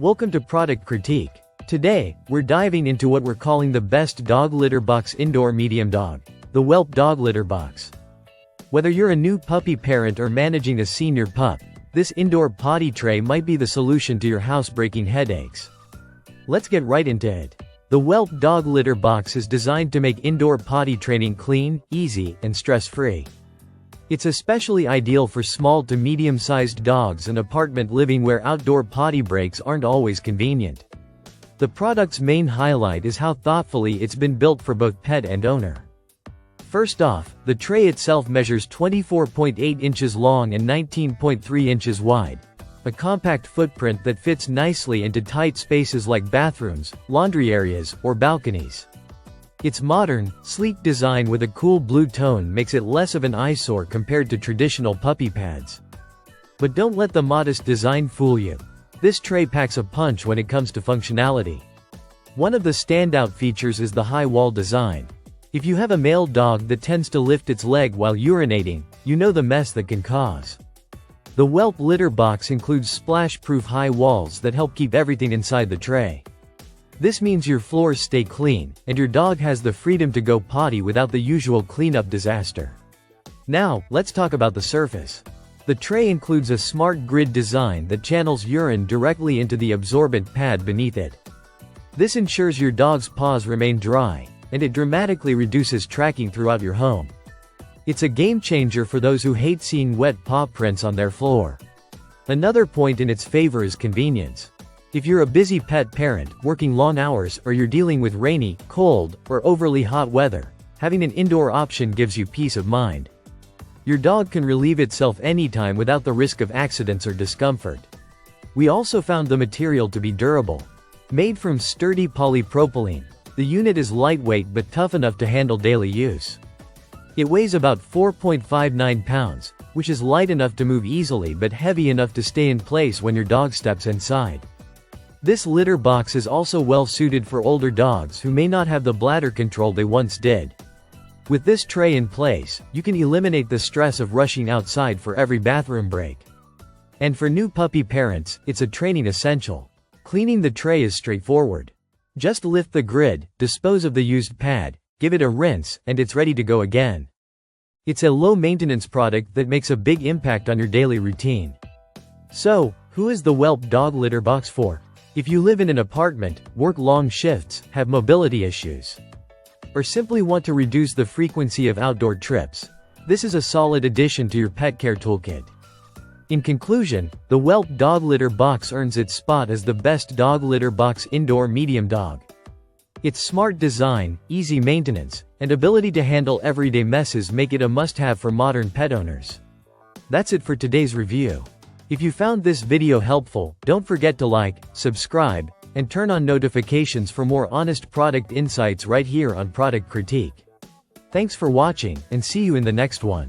Welcome to Product Critique. Today, we're diving into what we're calling the best dog litter box indoor medium dog, the Welpe dog litter box. Whether you're a new puppy parent or managing a senior pup, this indoor potty tray might be the solution to your house-breaking headaches. Let's get right into it. The Welpe dog litter box is designed to make indoor potty training clean, easy, and stress-free. It's especially ideal for small to medium-sized dogs and apartment living where outdoor potty breaks aren't always convenient. The product's main highlight is how thoughtfully it's been built for both pet and owner. First off, the tray itself measures 24.8 inches long and 19.3 inches wide, a compact footprint that fits nicely into tight spaces like bathrooms, laundry areas, or balconies. Its modern, sleek design with a cool blue tone makes it less of an eyesore compared to traditional puppy pads. But don't let the modest design fool you. This tray packs a punch when it comes to functionality. One of the standout features is the high wall design. If you have a male dog that tends to lift its leg while urinating, you know the mess that can cause. The Welpe litter box includes splash-proof high walls that help keep everything inside the tray. This means your floors stay clean, and your dog has the freedom to go potty without the usual cleanup disaster. Now, let's talk about the surface. The tray includes a smart grid design that channels urine directly into the absorbent pad beneath it. This ensures your dog's paws remain dry, and it dramatically reduces tracking throughout your home. It's a game changer for those who hate seeing wet paw prints on their floor. Another point in its favor is convenience. If you're a busy pet parent, working long hours, or you're dealing with rainy, cold, or overly hot weather, having an indoor option gives you peace of mind. Your dog can relieve itself anytime without the risk of accidents or discomfort. We also found the material to be durable. Made from sturdy polypropylene, the unit is lightweight but tough enough to handle daily use. It weighs about 4.59 pounds, which is light enough to move easily but heavy enough to stay in place when your dog steps inside. This litter box is also well suited for older dogs who may not have the bladder control they once did. With this tray in place, you can eliminate the stress of rushing outside for every bathroom break. And for new puppy parents, it's a training essential. Cleaning the tray is straightforward. Just lift the grid, dispose of the used pad, give it a rinse, and it's ready to go again. It's a low-maintenance product that makes a big impact on your daily routine. So, who is the Welpe dog litter box for? If you live in an apartment, work long shifts, have mobility issues, or simply want to reduce the frequency of outdoor trips, this is a solid addition to your pet care toolkit. In conclusion, the Welpe dog litter box earns its spot as the best dog litter box indoor medium dog. Its smart design, easy maintenance, and ability to handle everyday messes make it a must-have for modern pet owners. That's it for today's review. If you found this video helpful, don't forget to like, subscribe, and turn on notifications for more honest product insights right here on Product Critique. Thanks for watching, and see you in the next one.